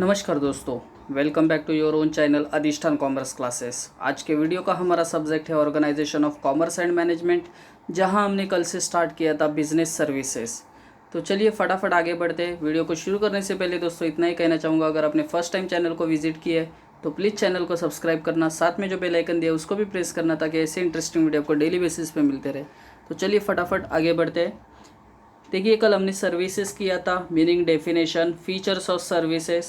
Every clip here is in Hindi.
नमस्कार दोस्तों, welcome back to your own channel Adhishthan commerce classes. आज के वीडियो का हमारा सब्जेक्ट है organisation of commerce and management, जहां हमने कल से स्टार्ट किया था बिजनेस सर्विसेज। तो चलिए फटाफट आगे बढ़ते हैं। वीडियो को शुरू करने से पहले दोस्तों इतना ही कहना चाहूँगा, अगर आपने फर्स्ट टाइम चैनल को विजिट किया है तो प्लीज़ चैनल को सब्सक्राइब करना, साथ में जो बेल आइकन दिया उसको भी प्रेस करना, ताकि ऐसे इंटरेस्टिंग वीडियो आपको डेली बेसिस पे मिलते रहे। तो चलिए फटाफट आगे बढ़ते हैं। देखिए, कल हमने सर्विसेज किया था, meaning, definition, features of services.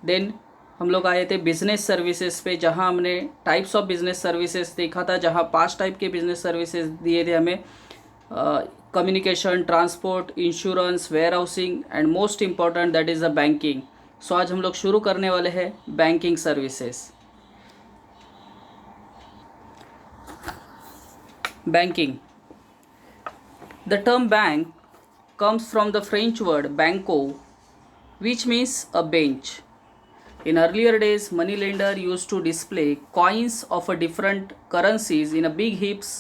Then हम लोग आए थे बिजनेस सर्विसेज पे, जहां हमने टाइप्स ऑफ बिजनेस सर्विसेज देखा था, जहां 5 टाइप के बिजनेस सर्विसेज दिए थे हमें: communication, transport, insurance, warehousing and most important that is the banking. So आज हम लोग शुरू करने वाले हैं banking services. Banking, the term bank comes from the French word banco, which means a bench. In earlier days, moneylender used to display coins of a different currencies in a big heaps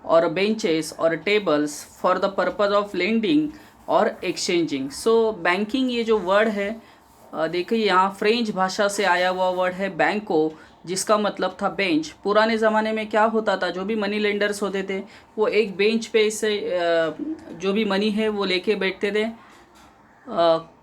or benches or tables for the purpose of lending or exchanging. So banking ये जो word है, देखिए यहाँ फ्रेंच भाषा से आया हुआ वर्ड है बैंको, जिसका मतलब था बेंच। पुराने ज़माने में क्या होता था, जो भी मनी लेंडर्स होते थे वो एक बेंच पे से जो भी मनी है वो लेके बैठते थे,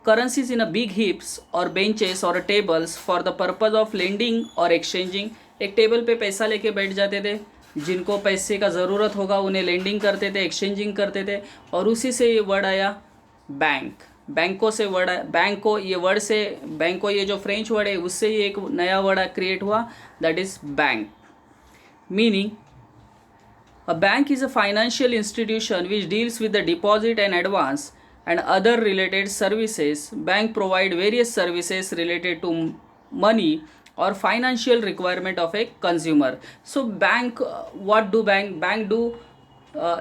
करेंसीज इन अ बिग हिप्स और बेंचेस और tables for the purpose of lending और एक्सचेंजिंग। एक टेबल पे पैसा लेके बैठ जाते थे, जिनको पैसे का ज़रूरत होगा उन्हें लेंडिंग करते थे, एक्सचेंजिंग करते थे, और उसी से ये वर्ड आया बैंक। बैंको से वर्ड आया, बैंको ये वर्ड से, बैंको ये जो फ्रेंच वर्ड है उससे ही एक नया वर्ड क्रिएट हुआ, that is bank. Meaning, a bank is a financial institution which deals with the deposit and advance and other related services. Bank provide various services related to money or financial requirement of a consumer. So bank, what do bank do?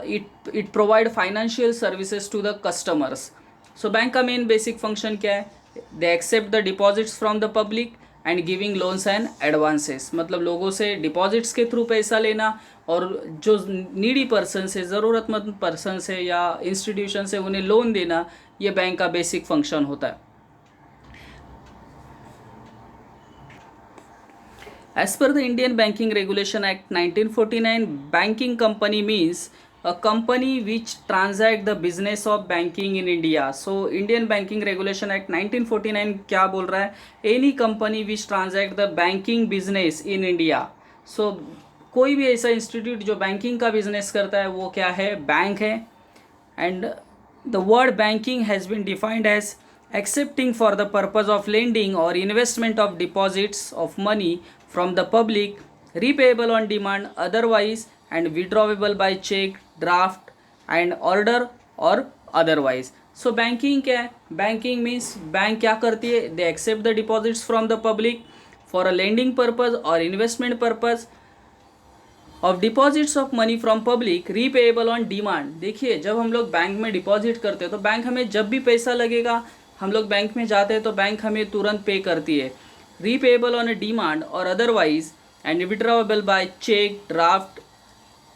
It provide financial services to the customers. So bank का मेन बेसिक फंक्शन क्या है? They accept the deposits from the public and giving loans and advances. मतलब लोगों से डिपॉजिट्स के थ्रू पैसा लेना, और जो नीडी पर्सन से, ज़रूरतमंद पर्सन से या इंस्टीट्यूशन से उन्हें लोन देना, ये बैंक का बेसिक फंक्शन होता है। As per the Indian Banking Regulation Act 1949, banking company means a company which transact the business of banking in India. So Indian Banking Regulation Act 1949 क्या बोल रहा है? Any company which transact the banking business in India. So कोई भी ऐसा इंस्टीट्यूट जो बैंकिंग का बिजनेस करता है वो क्या है? बैंक है। And the word banking has been defined as accepting for the purpose of lending or investment of deposits of money from the public, repayable on demand otherwise, and withdrawable by check, draft and order or otherwise. So banking क्या है? Banking means बैंक क्या करती है? They accept the deposits from the public for a lending purpose or investment purpose of deposits of money from public, repayable on demand. देखिए, जब हम लोग बैंक में डिपॉजिट करते हैं तो बैंक हमें जब भी पैसा लगेगा, हम लोग बैंक में जाते हैं तो बैंक हमें तुरंत पे करती है। रीपेएबल ऑन ए डिमांड और otherwise, and withdrawable by cheque, draft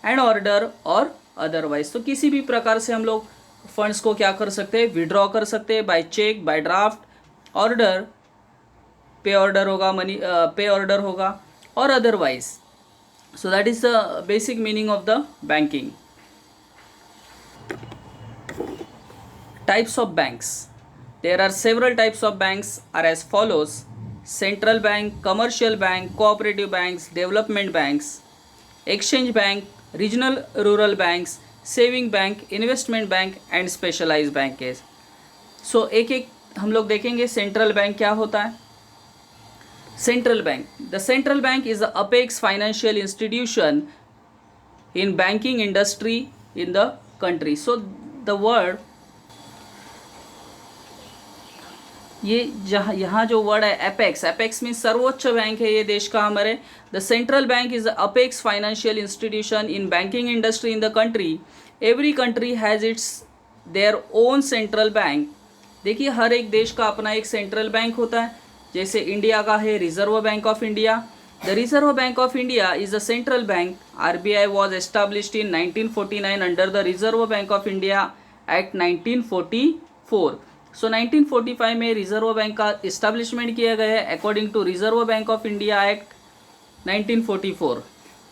and order और अदरवाइज। तो किसी भी प्रकार से हम लोग फंड्स को क्या कर सकते हैं? विड्रॉ कर सकते हैं, by cheque, by draft, order, pay order होगा, मनी पे ऑर्डर होगा, और otherwise. So that is the basic meaning of the banking. Types of banks. There are several types of banks are as follows: central bank, commercial bank, cooperative banks, development banks, exchange bank, regional rural banks, saving bank, investment bank and specialized banks. So एक एक हम लोग देखेंगे। सेंट्रल बैंक क्या होता है? Central bank. The central bank is the apex financial institution in banking industry in the country. So the word, ये जहाँ यहाँ जो वर्ड है एपेक्स, एपेक्स मीन्स सर्वोच्च बैंक है ये देश का हमारे। The central bank is the apex financial institution in banking industry in the country. Every country has its their own central bank. देखिए, हर एक देश का अपना एक सेंट्रल बैंक होता है। जैसे इंडिया का है reserve Bank of India. The reserve Bank of India is a central bank. RBI was established in 1949 under the Reserve Bank of India Act 1944. So 1945 में रिजर्व बैंक का इस्टेब्लिशमेंट किया गया है according to Reserve Bank of India Act 1944।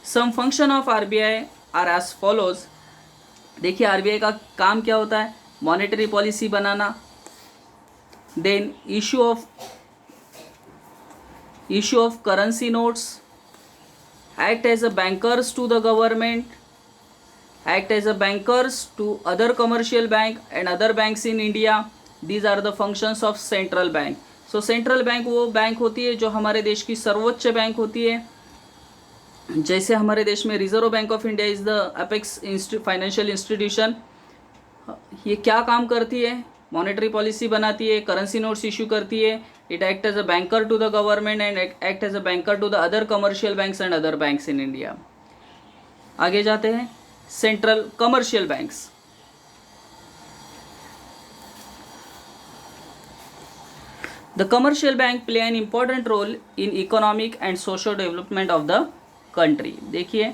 Some function of RBI are as follows. देखिए आरबीआई का काम क्या होता है, मॉनेटरी पॉलिसी बनाना, then issue of currency notes, act as a bankers to the government, act as a bankers to other commercial bank and other banks in India. These are the functions of central bank. So central bank वो बैंक होती है जो हमारे देश की सर्वोच्च बैंक होती है। जैसे हमारे देश में Reserve Bank of India is the apex financial institution. ये क्या काम करती है, मॉनेटरी पॉलिसी बनाती है, करेंसी नोट्स इशू करती है, it act as a banker to the government and act as a banker to the other commercial banks and other banks in India. आगे जाते हैं, central commercial banks. The commercial bank play an important role in economic and social development of the country. देखिए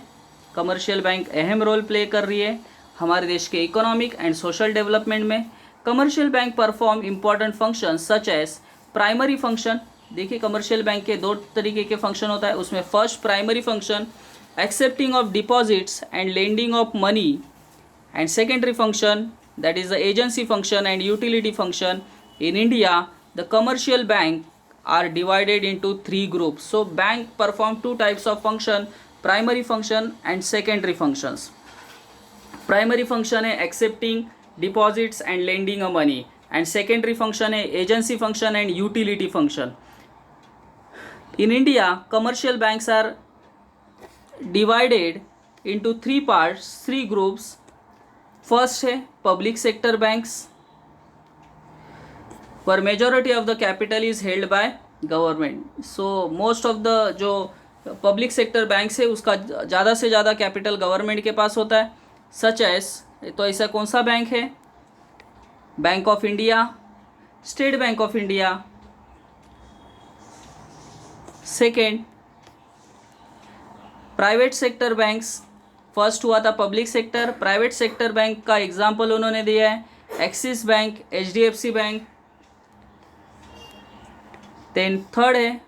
कमर्शियल बैंक अहम रोल प्ले कर रही है हमारे देश के इकोनॉमिक एंड सोशल डेवलपमेंट में। Commercial bank perform important function सच एज प्राइमरी फंक्शन। देखिए कमर्शियल बैंक के दो तरीके के फंक्शन होता है, उसमें first primary function accepting of deposits and lending of money, and secondary function that is the agency function and utility function. In India the commercial bank are divided into 3 groups. So bank perform 2 types of function, primary function and secondary functions. Primary function है accepting deposits and lending a money, and secondary function है agency function and utility function. In India commercial banks are divided into 3 parts, 3 groups. First है public sector banks where majority of the capital is held by government. So most of the जो पब्लिक सेक्टर बैंक्स है उसका ज़्यादा से ज़्यादा कैपिटल गवर्नमेंट के पास होता है। सच एस, तो ऐसा कौन सा बैंक है, bank of India, state bank of India. Second private sector banks, first हुआ था public sector, private sector bank का एग्जाम्पल उन्होंने दिया है Axis bank, HDFC bank. Then third है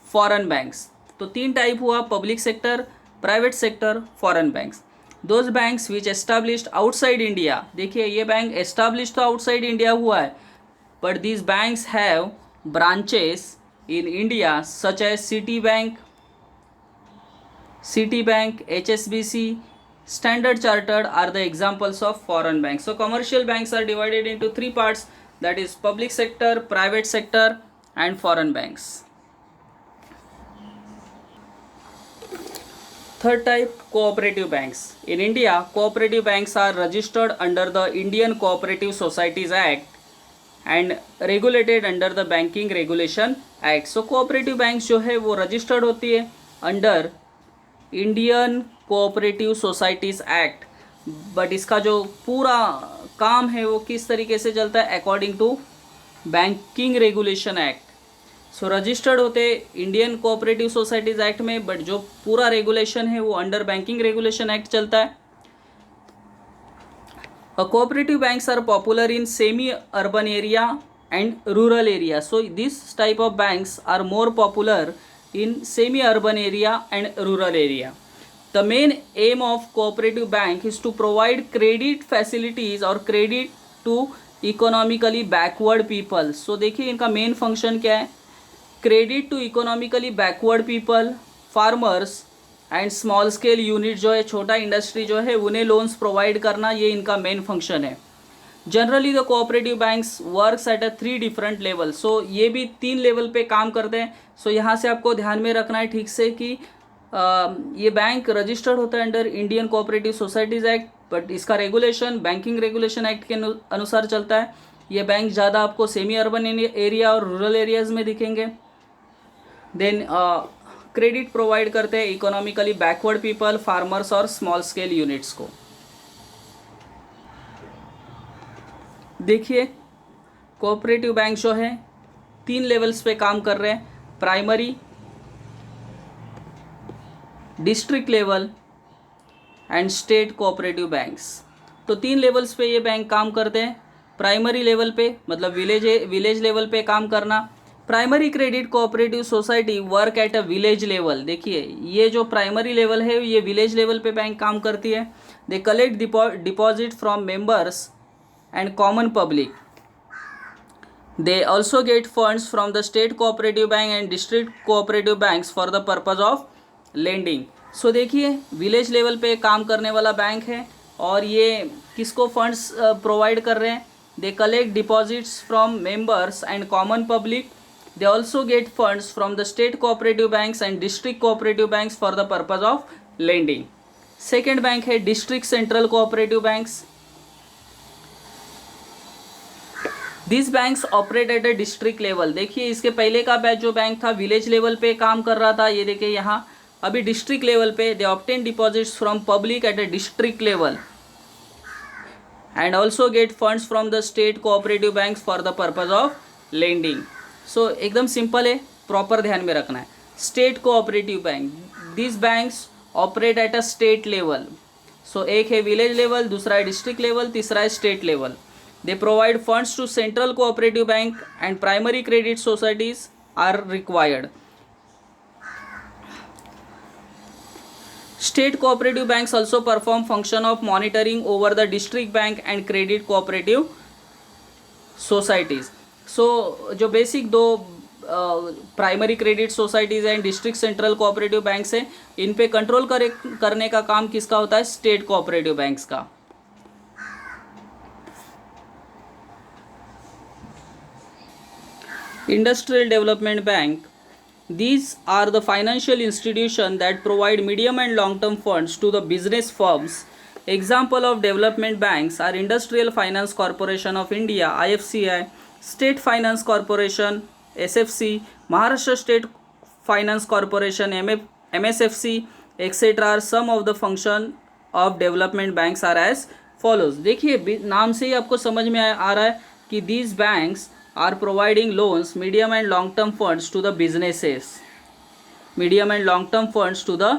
फॉरेन बैंक्स। तो 3 टाइप हुआ, public sector, private sector, foreign banks. Those banks which established outside India, देखिए ये बैंक एस्टाब्लिश तो आउटसाइड इंडिया हुआ है, but these banks have branches in India such as city bank, HSBC, Standard Chartered are the examples of foreign banks. So commercial banks are divided into 3 parts, that is public sector, private sector and foreign banks. Third type, cooperative banks. In India, cooperative banks are registered under the Indian Cooperative Societies Act and regulated under the Banking Regulation Act. So cooperative banks जो है वो registered होती है under Indian cooperative societies act, but इसका जो पूरा काम है वो किस तरीके से चलता है, according to banking regulation act. So registered होते इंडियन कोऑपरेटिव सोसाइटीज़ एक्ट में, बट जो पूरा रेगुलेशन है वो अंडर बैंकिंग रेगुलेशन एक्ट चलता है। Cooperative banks are popular in semi urban area and rural area. So this type of banks are more popular in semi-urban area and rural area. The main aim of cooperative bank is to provide credit facilities or credit to economically backward people. So देखिए इनका main function क्या है, credit to economically backward people, farmers and small scale unit जो है, छोटा इंडस्ट्री जो है, उन्हें लोन्स प्रोवाइड करना, ये इनका मेन फंक्शन है. Generally the cooperative banks works at a 3 different level. So ये भी 3 लेवल पे काम करते हैं. सो यहाँ से आपको ध्यान में रखना है ठीक से कि ये बैंक रजिस्टर्ड होता है under Indian cooperative societies act, but इसका रेगुलेशन बैंकिंग रेगुलेशन एक्ट के अनुसार चलता है. ये बैंक ज़्यादा आपको सेमी अर्बन एरिया और रूरल एरियाज़ में दिखेंगे. देन क्रेडिट प्रोवाइड करते हैं इकोनॉमिकली बैकवर्ड पीपल, फार्मर्स और स्मॉल स्केल यूनिट्स को. देखिए कोऑपरेटिव बैंक जो है 3 लेवल्स पे काम कर रहे हैं, primary, district level and state cooperative banks. तो 3 लेवल्स पे ये बैंक काम करते हैं. प्राइमरी लेवल पे मतलब विलेज लेवल पे काम करना। Primary credit cooperative society work at a village level. देखिए ये जो प्राइमरी लेवल है ये विलेज लेवल पे बैंक काम करती है। They collect deposit from members and common public. They also get funds from the state cooperative bank and district cooperative banks for the purpose of lending. So देखिए विलेज लेवल पे काम करने वाला बैंक है और ये किसको फंड्स प्रोवाइड कर रहे हैं? They collect deposits from members and common public. They also get funds from the state cooperative banks and district cooperative banks for the purpose of lending. Second bank है district central cooperative banks. This banks operate at a district level. देखिए इसके पहले का बैच जो बैंक था विलेज लेवल पे काम कर रहा था, ये देखिए यहाँ अभी डिस्ट्रिक्ट लेवल पे। They obtain deposits from public at a district level and also get funds from the state cooperative banks for the purpose of lending. So एकदम सिंपल है, प्रॉपर ध्यान में रखना है। State cooperative bank, this banks operate at a state level. So एक है विलेज लेवल, दूसरा है डिस्ट्रिक्ट लेवल, तीसरा है state level. They provide funds to central cooperative bank and primary credit societies are required. State cooperative banks also perform function of monitoring over the district bank and credit cooperative societies. So जो basic दो primary credit societies and district central cooperative banks हैं, इन पे कंट्रोल करने का काम किसका होता है? स्टेट कोऑपरेटिव बैंक्स का। Industrial Development Bank. These are the financial institutions that provide medium and long-term funds to the business firms. Example of development banks are Industrial Finance Corporation of India (IFCI), State Finance Corporation (SFC), Maharashtra State Finance Corporation (MSFC), etc. Some of the function of development banks are as follows. देखिए नाम से ही आपको समझ में आ रहा है कि these banks are providing loans, medium and long term funds to the businesses, medium and long term funds to the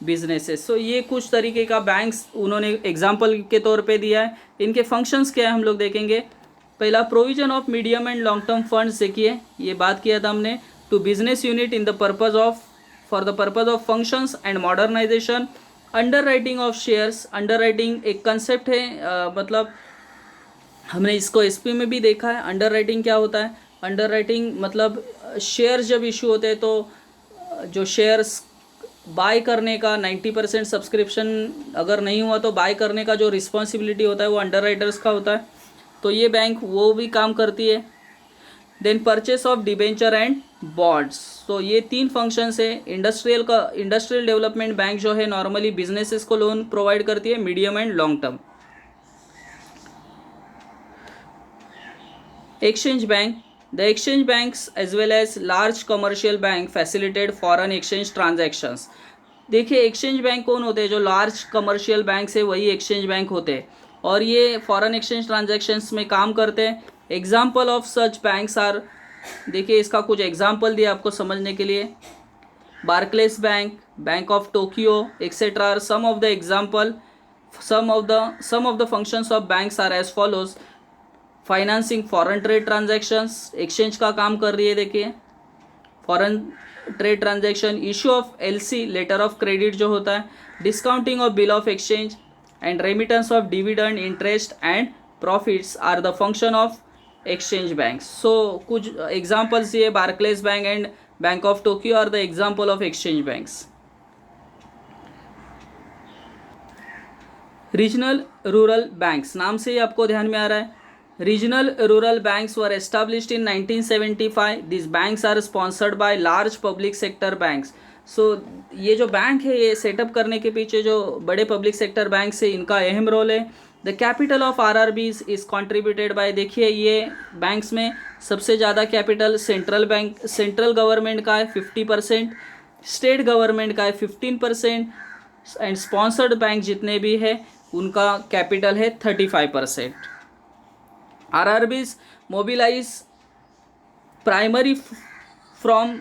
businesses. So ये कुछ तरीके का बैंक्स उन्होंने एग्जाम्पल के तौर पे दिया है। इनके फंक्शंस क्या है हम लोग देखेंगे। पहला provision of medium and long term funds. देखिए ये बात किया था हमने, to business unit in the purpose of for the purpose of functions and modernisation. Underwriting of shares. Underwriting एक कंसेप्ट है, मतलब हमने इसको एसपी में भी देखा है। अंडर राइटिंग क्या होता है? अंडर राइटिंग मतलब शेयर्स जब इशू होते हैं तो जो शेयर्स बाय करने का 90% सब्सक्रिप्शन अगर नहीं हुआ तो बाय करने का जो रिस्पॉन्सिबिलिटी होता है वो अंडर राइटर्स का होता है। तो ये बैंक वो भी काम करती है। Then purchase of debenture and bonds. तो ये तीन फंक्शंस है। इंडस्ट्रियल डेवलपमेंट बैंक जो है नॉर्मली बिजनेसेस को लोन प्रोवाइड करती है, medium and long term. Exchange Bank. The exchange banks as well as large commercial bank facilitate foreign exchange transactions. देखिए एक्सचेंज बैंक कौन होते हैं? जो लार्ज कमर्शियल बैंक्स है वही एक्सचेंज बैंक होते हैं और ये फॉरेन एक्सचेंज ट्रांजैक्शंस में काम करते हैं। Example of such banks are, देखिए इसका कुछ एग्जाम्पल दिया आपको समझने के लिए। Barclays bank, bank of Tokyo etcetera are some of the example. Some of the functions of banks are as follows. Financing foreign trade transactions, exchange का काम कर रही है। देखिए foreign trade transaction, issue of LC letter of credit जो होता है, discounting of bill of exchange and remittance of dividend, interest and profits are the function of exchange banks. So कुछ एग्जाम्पल्स ये Barclays bank and bank of Tokyo are the example of exchange banks. Regional rural banks, नाम से ही आपको ध्यान में आ रहा है। Regional rural banks were established in 1975. These banks are sponsored by large public sector banks. So ये जो बैंक है ये सेटअप करने के पीछे जो बड़े पब्लिक सेक्टर बैंक्स है इनका अहम रोल है। The capital of RRBs is contributed bye, देखिए ये बैंक्स में सबसे ज़्यादा कैपिटल सेंट्रल गवर्नमेंट का है 50%, स्टेट गवर्नमेंट का है 15% एंड स्पॉन्सर्ड बैंक जितने भी है उनका कैपिटल है 35%। RRBs mobilize primary from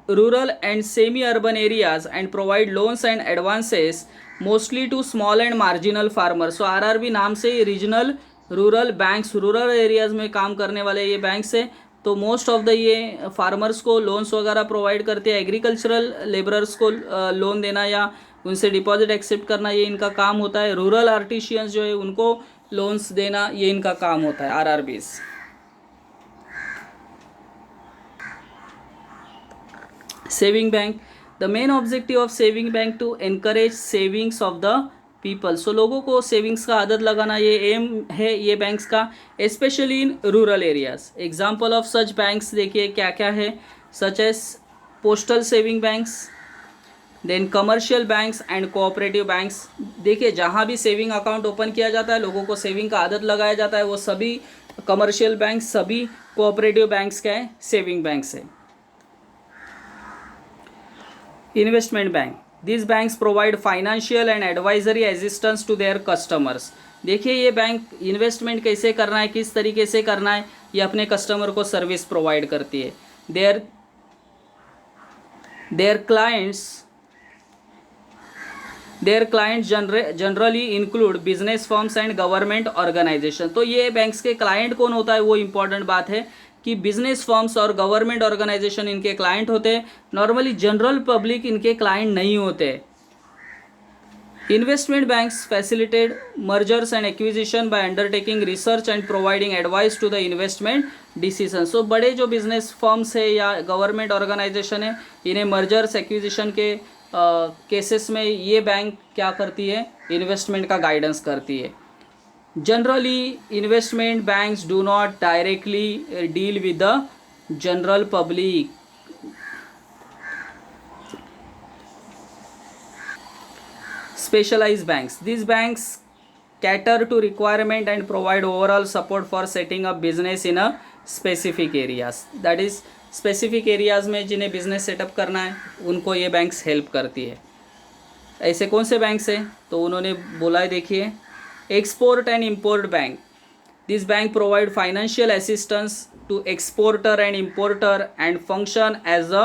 rural and semi-urban areas and provide loans and advances mostly to small and marginal farmers. So RRB नाम से regional rural banks, rural areas में काम करने वाले ये बैंक्स है, तो मोस्ट ऑफ द ये फार्मर्स को लोन्स वगैरह प्रोवाइड करते हैं। एग्रीकल्चरल लेबरर्स को लोन देना या उनसे डिपॉजिट एक्सेप्ट करना ये इनका काम होता है। रूरल आर्टिशियंस जो है उनको लोन्स देना ये इनका काम होता है, RRBs. Saving bank, the main objective of saving bank to encourage savings of the people. So लोगों को सेविंग्स का आदत लगाना ये एम है ये बैंक्स का, specially in rural areas. Example of such banks देखिए क्या क्या है, such as postal saving banks, then commercial banks and cooperative banks. देखिए जहाँ भी सेविंग अकाउंट ओपन किया जाता है, लोगों को सेविंग का आदत लगाया जाता है, वो सभी कमर्शियल बैंक्स, सभी कोऑपरेटिव बैंक्स क्या है, सेविंग बैंक्स है। Investment bank, this banks provide financial and advisory assistance to their customers. देखिए ये बैंक इन्वेस्टमेंट कैसे करना है, किस तरीके से करना है, ये अपने कस्टमर को सर्विस प्रोवाइड करती है। Their clients generally include business firms and government organisation. तो ये बैंक्स के क्लाइंट कौन होता है वो इंपॉर्टेंट बात है कि बिजनेस फर्म्स और गवर्नमेंट ऑर्गेनाइजेशन इनके क्लाइंट होते हैं। नॉर्मली जनरल पब्लिक इनके क्लाइंट नहीं होते। Investment banks facilitate mergers and acquisition by undertaking research and providing advice to the investment decision. So बड़े जो बिजनेस फर्म्स है या गवर्नमेंट ऑर्गेनाइजेशन है, इन्हें मर्जर्स एक्विजिशन के केसेस में ये बैंक क्या करती है, इन्वेस्टमेंट का गाइडेंस करती है। Generally, investment banks do not directly deal with the general public. Specialized banks, these banks cater to requirement and provide overall support for setting up business in a specific areas. That is, specific areas में जिन्हें business setup करना है उनको ये banks help करती है। ऐसे कौन से banks हैं, तो उन्होंने बोला है, देखिए Export and Import Bank. This bank provide financial assistance to exporter and importer and function as a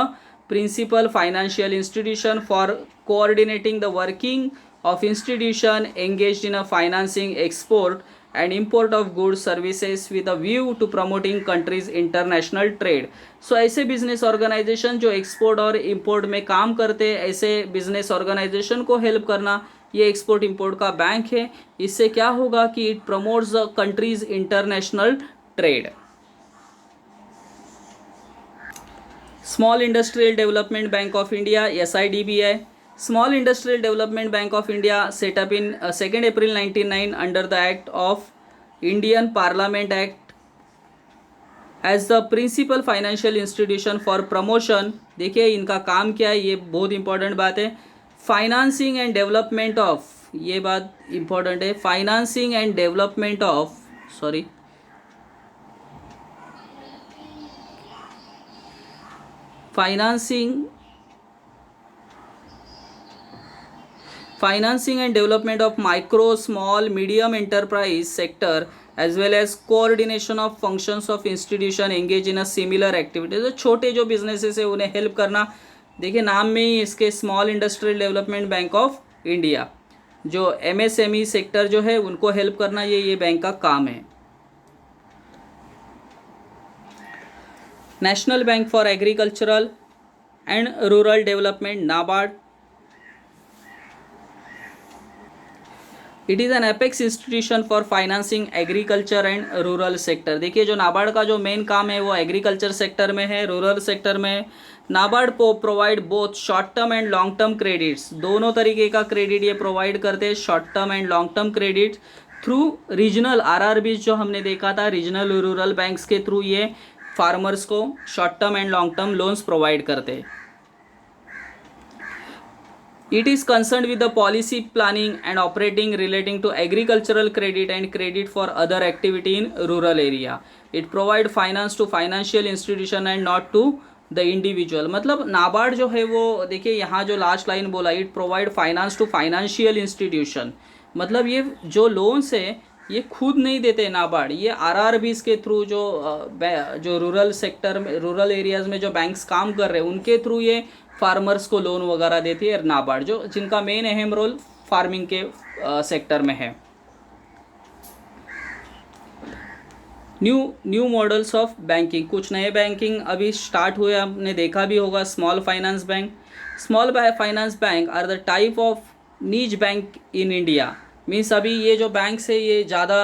principal financial institution for coordinating the working of institution engaged in a financing export and import of goods services with a view to promoting countries international trade. So ऐसे बिजनेस ऑर्गेनाइजेशन जो एक्सपोर्ट और इंपोर्ट में काम करते हैं, ऐसे बिजनेस ऑर्गेनाइजेशन को हेल्प करना ये एक्सपोर्ट इंपोर्ट का बैंक है। इससे क्या होगा कि it promotes the countries international trade. Small industrial development bank of India, SIDBI, Small Industrial Development Bank of India set up in 2nd April 1909 under the Act of Indian Parliament Act as the principal financial institution for promotion। देखिए इनका काम क्या है, ये बहुत इंपॉर्टेंट बात है। फाइनेंसिंग एंड डेवलपमेंट ऑफ, ये बात इंपॉर्टेंट है, financing and development of financing and development of micro, small, medium enterprise sector as well as coordination of functions of institution engage in a similar activity। तो छोटे जो बिजनेसेस है उन्हें हेल्प करना। देखिए नाम में ही इसके small industrial development bank of India, जो MSME सेक्टर जो है उनको हेल्प करना ये बैंक का काम है। National bank for agricultural and rural development, NABARD, it is an apex institution for financing agriculture and rural sector. देखिए जो नाबार्ड का जो मेन काम है वो एग्रीकल्चर सेक्टर में है, रूरल सेक्टर में है। NABARD provide both short term and long term credits, दोनों तरीके का क्रेडिट ये प्रोवाइड करते हैं, short term and long term credit through regional RRBs जो हमने देखा था, रीजनल रूरल बैंक्स के थ्रू ये फार्मर्स को short term and long term loans provide करते हैं। It is concerned with the policy planning and operating relating to agricultural credit and credit for other activity in rural area. It provide finance to financial institution and not to the individual। मतलब नाबार्ड जो है वो, देखिए यहाँ जो लास्ट लाइन बोला, it provide finance to financial institution, मतलब ये जो लोन्स है ये खुद नहीं देते नाबार्ड, ये RRBs के थ्रू जो रूरल सेक्टर में, रूरल एरियाज़ में जो बैंक्स काम कर रहे हैं उनके थ्रू ये फार्मर्स को लोन वगैरह देती है नाबार्ड, जो जिनका मेन अहम रोल फार्मिंग के सेक्टर में है। न्यू मॉडल्स ऑफ बैंकिंग, कुछ नए बैंकिंग अभी स्टार्ट हुए, आपने देखा भी होगा। Small finance bank, small finance bank are the type of niche bank in India. Means अभी ये जो बैंक्स है ये ज़्यादा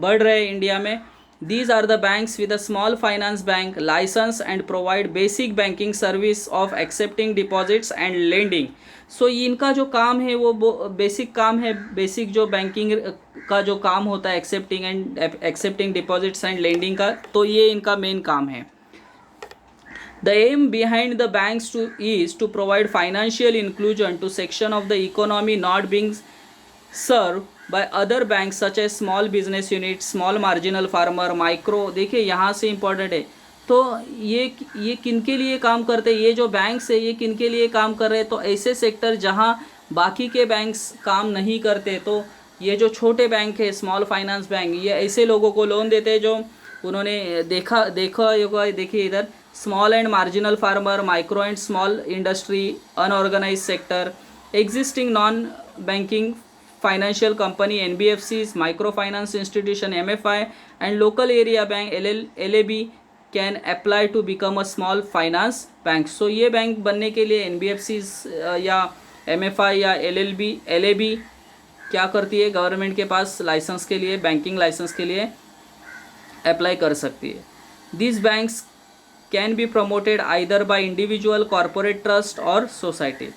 बढ़ रहे हैं इंडिया में। These are the banks with a small finance bank licence and provide basic banking service of accepting deposits and lending. So इनका जो काम है वो बेसिक काम है, बेसिक जो बैंकिंग का जो काम होता है एक्सेप्टिंग डिपॉजिट्स एंड लेंडिंग का, तो ये इनका मेन काम है। The aim behind the banks is to provide financial inclusion to section of the economy not being served by other banks such as small business units, small marginal farmer, micro। देखिए यहाँ से इम्पोर्टेंट है, तो ये किन के लिए काम करते हैं, ये जो बैंक्स है ये किन के लिए काम कर रहे हैं, तो ऐसे सेक्टर जहाँ बाकी के बैंक्स काम नहीं करते, तो ये जो छोटे बैंक है स्मॉल फाइनेंस बैंक, ये ऐसे लोगों को लोन देते हैं जो उन्होंने देखा होगा। देखिए इधर small and marginal farmer, micro and small industry, unorganised sector, existing non banking financial company, NBFCs, micro finance institution MFI and local area bank LAB can apply to become a small finance bank. So ये बैंक बनने के लिए NBFCs या MFI या LAB क्या करती है, गवर्नमेंट के पास लाइसेंस के लिए, बैंकिंग लाइसेंस के लिए अप्लाई कर सकती है। This banks can be promoted either by individual, corporate trust और society.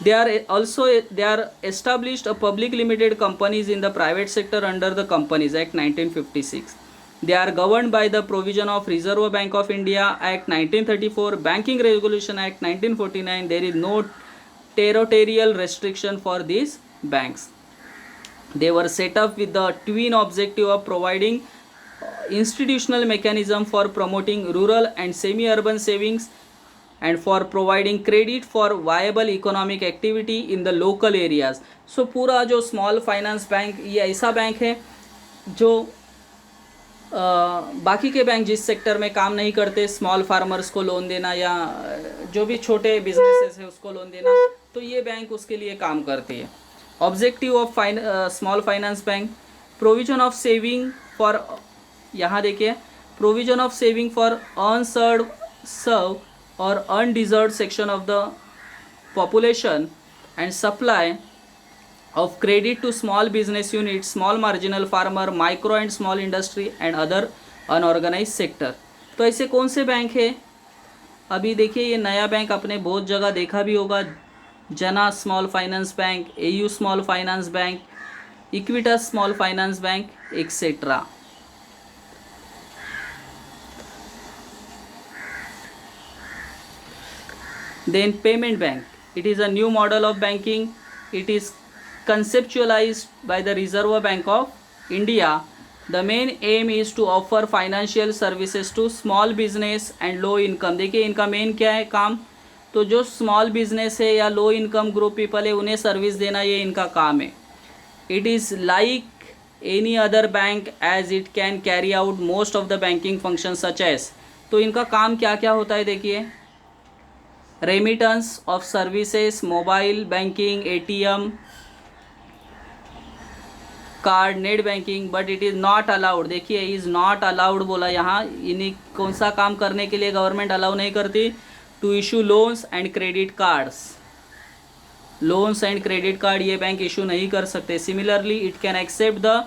They are established a public limited companies in the private sector under the Companies Act 1956. They are governed by the provision of Reserve Bank of India Act 1934, Banking Regulation Act 1949. There is no territorial restriction for these banks. They were set up with the twin objective of providing institutional mechanism for promoting rural and semi-urban savings and for providing credit for viable economic activity in the local areas. So पूरा जो स्मॉल फाइनेंस बैंक ये ऐसा बैंक है जो बाकी के बैंक जिस सेक्टर में काम नहीं करते, स्मॉल फार्मर्स को लोन देना या जो भी छोटे बिजनेसेस है उसको लोन देना, तो ये बैंक उसके लिए काम करती है। Objective of small finance bank, provision of saving for, यहाँ देखिए, provision of saving for अनसर्व or undeserved section of the population and supply of credit to small business units, small marginal farmer, micro and small industry and other unorganized sector। तो ऐसे कौन से बैंक है, अभी देखिए ये नया बैंक आपने बहुत जगह देखा भी होगा, जना small finance bank, AU small finance bank, Equitas small finance bank etcetera. Then payment bank, it is a new model of banking. It is conceptualized by the Reserve Bank of India. The main aim is to offer financial services to small business and low income। देखिए इनका मेन क्या है काम, तो जो स्मॉल बिजनेस है या लो इनकम ग्रुप पीपल है उन्हें सर्विस देना, ये इनका काम है। It is like any other bank as it can carry out most of the banking functions such as, तो इनका काम क्या क्या होता है देखिए, remittance of services, mobile banking, ATM card, net banking, but it is not allowed. देखिए इज़ नॉट अलाउड बोला यहाँ, इन्हीं कौन सा काम करने के लिए गवर्नमेंट अलाउ नहीं करती, to issue loans and credit cards. Loans and credit card ये बैंक इशू नहीं कर सकते। Similarly it can accept the,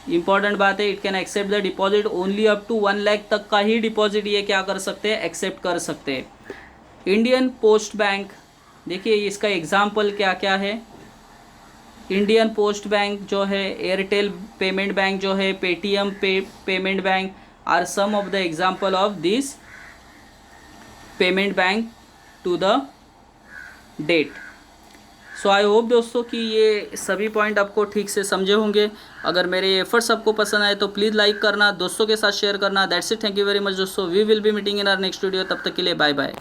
important बात है, it can accept the deposit only up to 1 lakh तक का ही डिपॉजिट ये क्या कर सकते हैं, एक्सेप्ट कर सकते हैं। इंडियन पोस्ट बैंक, देखिए इसका एग्जाम्पल क्या क्या है, इंडियन पोस्ट बैंक जो है, एयरटेल पेमेंट बैंक जो है, Paytm payment bank are some of the example of this payment bank to the date. So I hope दोस्तों कि ये सभी पॉइंट आपको ठीक से समझे होंगे। अगर मेरे एफर्ट्स आपको पसंद आए तो प्लीज़ लाइक करना, दोस्तों के साथ शेयर करना। That's it, thank you very much दोस्तों, we will be meeting in our next video. तब तक के लिए बाय बाय।